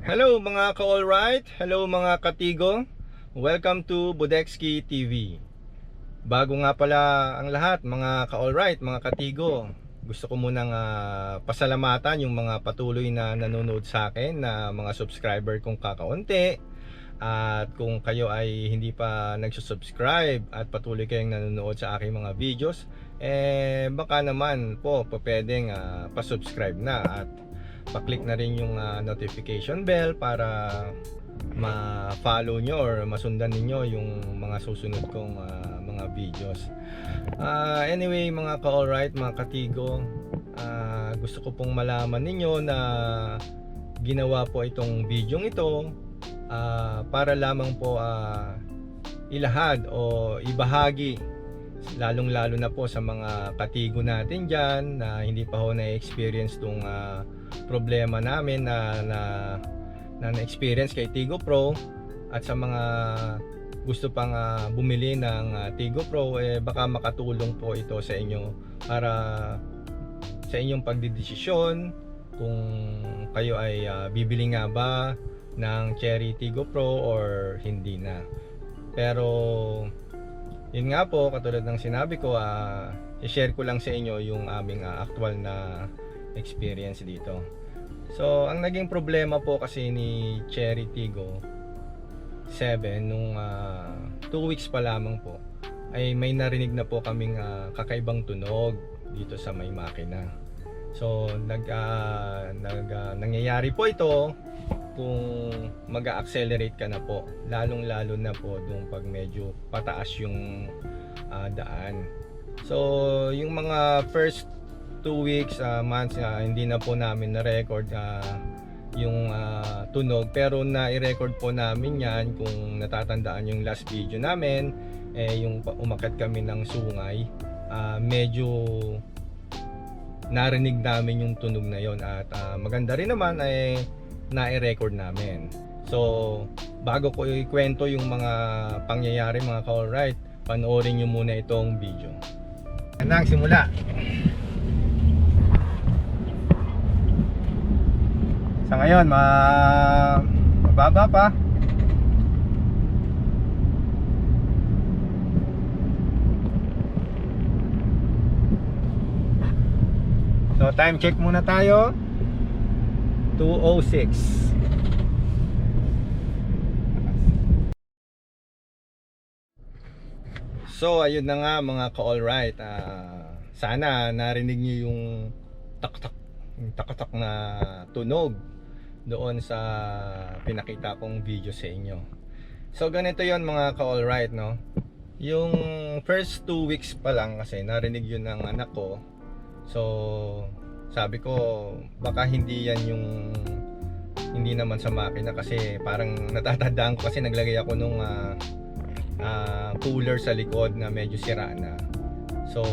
Hello mga ka-alright, hello mga katigo. Welcome to Budexki TV. Bago nga pala ang lahat mga ka-alright, mga katigo, gusto ko munang pasalamatan yung mga patuloy na nanonood sa akin na mga subscriber kong kakaunti. At kung kayo ay hindi pa nagsusubscribe at patuloy kayong nanonood sa aking mga videos, baka naman po pwedeng pasubscribe na at pa-click na rin yung notification bell para ma-follow nyo or masundan ninyo yung mga susunod kong mga videos. Anyway mga ka-alright, mga katigo, gusto ko pong malaman ninyo na ginawa po itong video ito para lamang po ilahad o ibahagi, lalong lalo na po sa mga katigo natin dyan na hindi pa ho na-experience tong problema namin na experience kay Tigo Pro, at sa mga gusto pang bumili ng Tigo Pro, baka makatulong po ito sa inyo para sa inyong pagdidesisyon kung kayo ay bibili nga ba ng Cherry Tigo Pro or hindi na. Pero yun nga po, katulad ng sinabi ko, i-share ko lang sa inyo yung aming actual na experience dito. So ang naging problema po kasi ni Cherry Tigo 7 nung 2 weeks pa lamang po, ay may narinig na po kaming kakaibang tunog dito sa may makina. So nangyayari po ito kung mag-accelerate ka na po, lalong lalo na po doon pag medyo pataas yung daan. So yung mga first 2 weeks, months, hindi na po namin na-record yung tunog, pero na-i-record po namin yan. Kung natatandaan yung last video namin, yung umakyat kami ng sungay, medyo narinig namin yung tunog na yon, at maganda rin naman na-i-record namin. So bago ko ikwento yung mga pangyayari mga ka-alright, panoorin nyo muna itong video. Yan ang simula. Sa ngayon mababa pa. So time check muna tayo. 2:06. So ayun na nga mga ka-alright, sana narinig niyo yung tak-tak na tunog doon sa pinakita kong video sa inyo. So ganito yon mga ka-alright, no? Yung first 2 weeks pa lang kasi narinig yun ng anak ko. So sabi ko baka hindi yan yung, hindi naman sa makina, kasi parang natatandaan ko kasi naglagay ako nung cooler sa likod na medyo sira na. So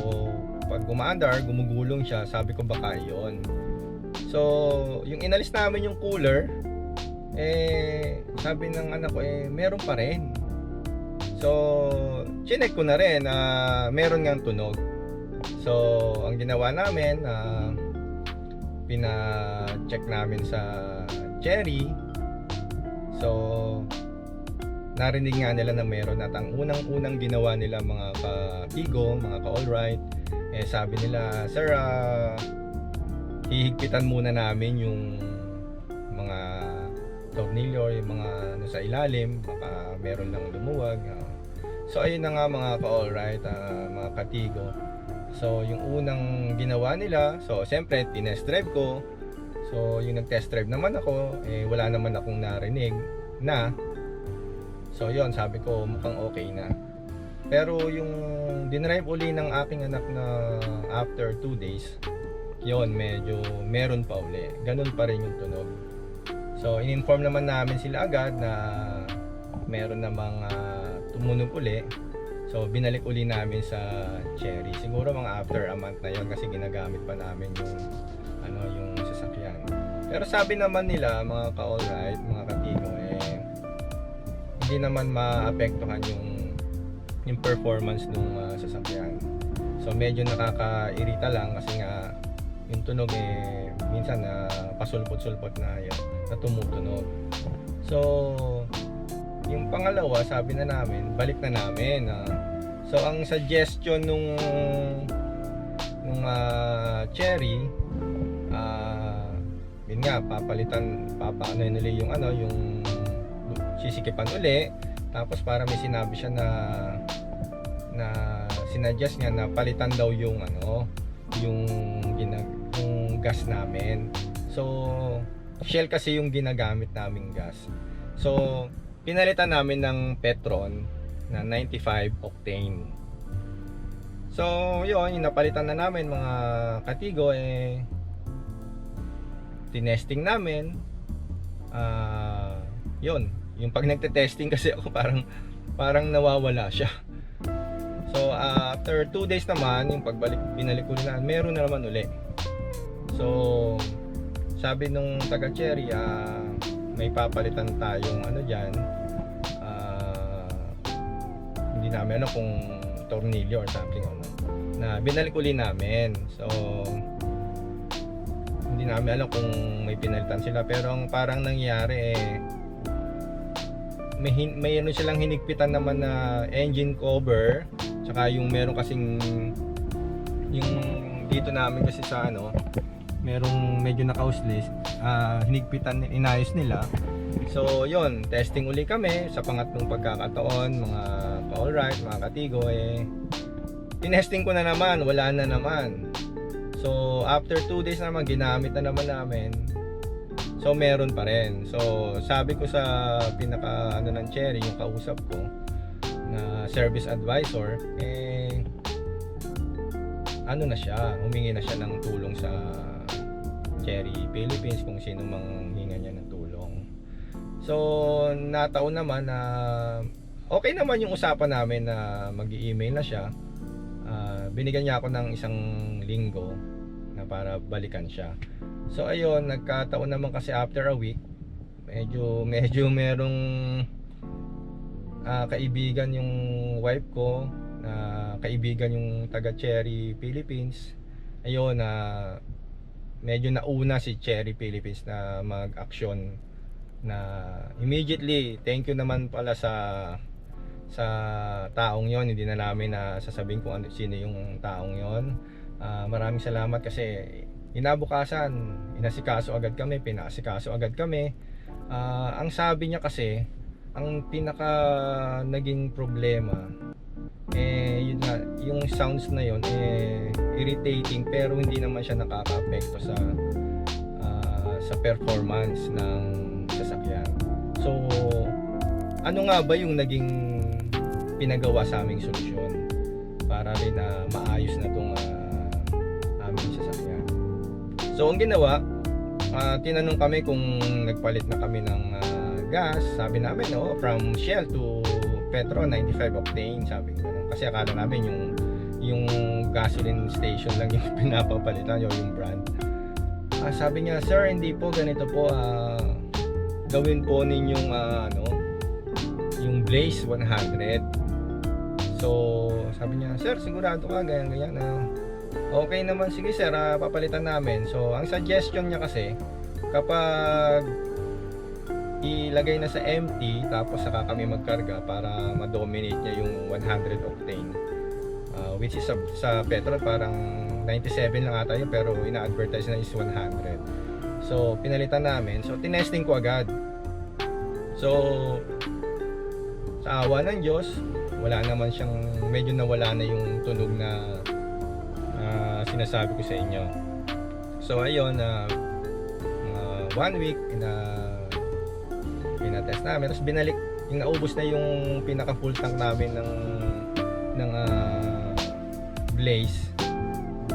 pag gumaandar, gumugulong siya, sabi ko baka yon. So yung inalis namin yung cooler, sabi ng anak ko meron pa rin. So chinek ko na rin, meron ngang tunog. So ang ginawa namin, pina-check namin sa Cherry. So narinig nga nila na meron, at ang unang ginawa nila mga ka-Tigo, mga ka-alright, sabi nila, sir, hihigpitan muna namin yung mga tornilyo, yung mga sa ilalim, baka meron lang lumuwag. So ayun na nga mga ka-alright, mga katigo. So yung unang ginawa nila, so siyempre tinest drive ko. So yung nag-test drive naman ako, wala naman akong narinig na. So yun, sabi ko mukhang okay na. Pero yung dinrive uli ng aking anak na after 2 days, yon medyo meron pa uli, ganun pa rin yung tunog. So in-inform naman namin sila agad na meron namang tumunog uli. So binalik uli namin sa Cherry, siguro mga after a month na yon, kasi ginagamit pa namin yung sasakyan. Pero sabi naman nila mga ka-alright, mga katigo, hindi naman maapektuhan yung performance ng sasakyan. So medyo nakakairita lang kasi nga yung tunog minsan pasulpot-sulpot na yun, na tumutunog. So yung pangalawa, sabi na namin, balik na namin. So ang suggestion nung Cherry, yun nga, papaano nila yung yung sisikipan uli. Tapos para may sinabi siya na sinuggest niya na palitan daw yung yung gas namin. So Shell kasi yung ginagamit naming gas. So pinalitan namin ng Petron na 95 octane. So yun, yung napalitan na namin mga katigo, tinesting namin. Yun, yung pag nagte-testing kasi ako parang nawawala siya. So after 2 days naman, yung binalik ko na, meron na naman uli. So sabi nung taga Cherry, may papalitan tayong dyan, hindi namin kung tornilyo or something na binalik uli namin. So hindi namin alam kung may pinalitan sila, pero ang parang nangyari may silang hinigpitan naman na engine cover, tsaka yung meron kasing yung dito namin kasi sa merong medyo naka-useless, hinigpitan, inayos nila. So yun, testing uli kami sa pangatlong pagkakataon, mga ka-alright, mga katigo, tinesting ko na naman, wala na naman. So after 2 days naman, ginamit na naman namin. So meron pa rin. So sabi ko sa pinaka ng Cherry, yung kausap ko na service advisor, na siya, humingi na siya ng tulong sa Cherry Philippines kung sino mang hinga niya ng tulong. So nataon naman na okay naman yung usapan namin na mag-i-email na siya. Binigyan niya ako ng isang linggo na para balikan siya. So ayun, nagkataon naman kasi after a week, medyo merong kaibigan yung wife ko, kaibigan yung taga Cherry Philippines. Ayun, medyo nauna si Cherry Philippines na mag-action na immediately. Thank you naman pala sa taong yon. Hindi na namin sasabihin kung sino yung taong yon. Maraming salamat kasi inabukasan, inasikaso agad kami, pinasikaso agad kami. Ang sabi niya kasi, ang pinaka naging problema yun nga, yung sounds na yun irritating, pero hindi naman siya nakaka-apekto sa performance ng sasakyan. So ano nga ba yung naging pinagawa sa aming solusyon para rin na maayos na tong aming sasakyan? So ang ginawa, tinanong kami kung nagpalit na kami ng gas. Sabi namin from Shell to Petron 95 octane, sabi ko. Kasi akala namin yung gasoline station lang yung pinapapalitan, yung brand. Sabi niya, sir, hindi po, ganito po, gawin po ninyong yung Blaze 100. So sabi niya, sir, sigurado ka, ganyan okay naman, sige sir, papalitan namin. So ang suggestion niya kasi, kapag ilagay na sa empty, tapos saka kami magkarga para ma-dominate niya yung 100 octane, which is sa petrol parang 97 lang ata yun, pero ina-advertise na is 100. So pinalitan namin. So tinesting ko agad. So sa awa ng Diyos, wala naman siyang, medyo nawala na yung tunog na sinasabi ko sa inyo. So ayun, 1 week test namin, tapos binalik, yung naubos na yung pinaka full tank namin ng Blaze,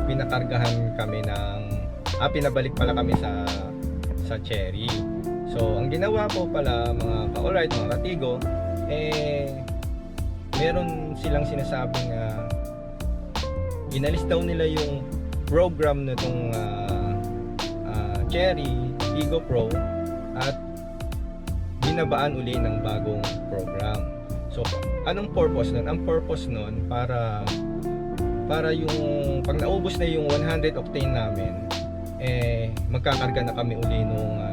pinakargahan kami pinabalik pala kami sa Cherry. So ang ginawa po pala mga ka-alright, mga katigo, meron silang sinasabing inalis daw nila yung program na itong Cherry Tigo Pro at binabaan uli ng bagong program. So anong purpose nun? Ang purpose nun para yung pag naubos na yung 100 octane namin, magkakarga na kami uli nung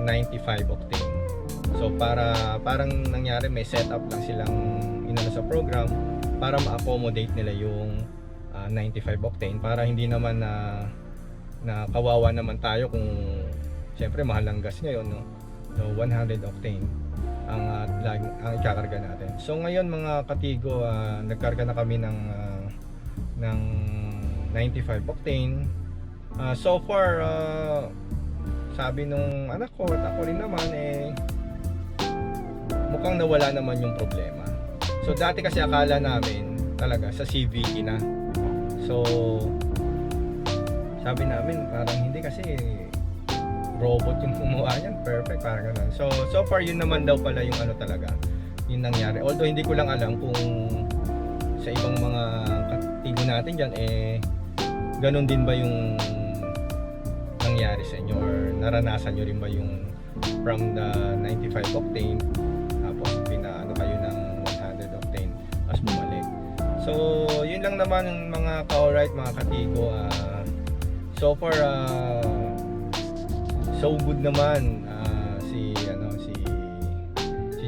95 octane. So parang nangyari may setup lang silang inano sa program para ma-accommodate nila yung 95 octane para hindi naman na kawawa naman tayo kung siyempre mahal ang gas ngayon, no? So 100 octane ang ikakarga natin. So ngayon mga katigo, nagkarga na kami ng 95 octane. So far sabi nung anak ko at ako rin naman mukhang nawala naman yung problema. So dati kasi akala namin talaga sa CVT na. So sabi namin parang hindi kasi robot yung gumawa niyan, perfect, parang gano'n. So far yun naman daw pala yung ano talaga, yung nangyari. Although hindi ko lang alam kung sa ibang mga katigo natin dyan ganun din ba yung nangyari sa inyo or naranasan nyo rin ba yung from the 95 octane tapos pinaano kayo ng 100 octane as bumalik. So yun lang naman yung mga ka-alright mga katigo. So far so good naman si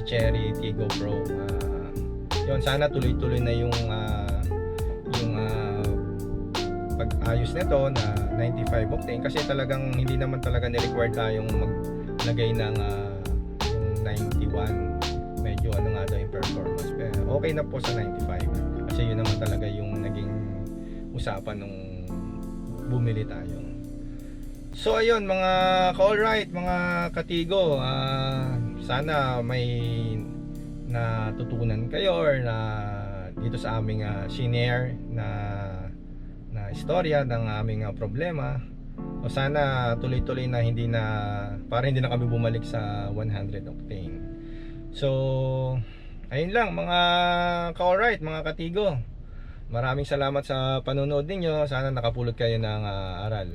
Cherry Tigo Pro. Yun, sana tuloy-tuloy na yung pag-ayos nito na 95 octane kasi talagang hindi naman talaga ni-required tayong maglagay ng yung 91. Medyo ano nga daw yung performance. Pero okay na po sa 95 kasi yun naman talaga yung naging usapan nung bumili tayo. So ayun mga ka-alright, mga katigo, sana may natutunan kayo or na dito sa aming shinare na istorya ng aming problema. O sana tuloy-tuloy na para hindi na kami bumalik sa 100 octane. So ayun lang mga ka-alright, mga katigo. Maraming salamat sa panonood ninyo. Sana nakapulot kayo ng aral.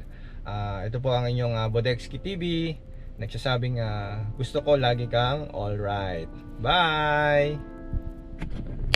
Ito po ang inyong Bodexki TV, nagsasabing gusto ko lagi kang alright. Bye!